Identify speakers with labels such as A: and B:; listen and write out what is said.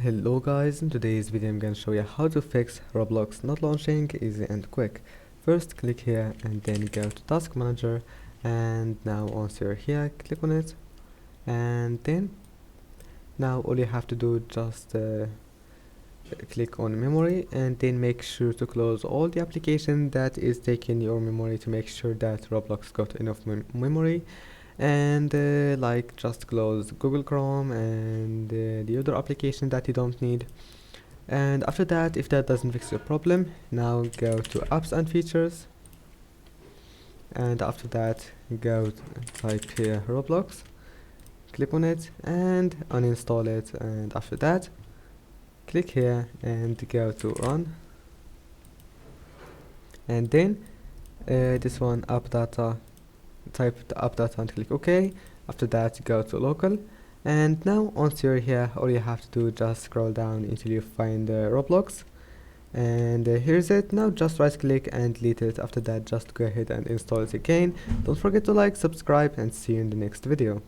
A: Hello guys, in today's video I'm going to show you how to fix Roblox not launching, easy and quick. First click here and then go to task manager, and now once you're here click on it, and then now all you have to do just click on memory and then make sure to close all the application that is taking your memory to make sure that Roblox got enough memory, and like just close Google Chrome and the other application that you don't need. And after that, if that doesn't fix your problem, now go to apps and features, and after that go type here Roblox, click on it and uninstall it, and after that click here and go to run, and then this one app data, type the app data and click OK. After that go to local, and now once you're here all you have to do just scroll down until you find Roblox, and here's it. Now just right click and delete it. After that just go ahead and install it again. Don't forget to like, subscribe, and see you in the next video.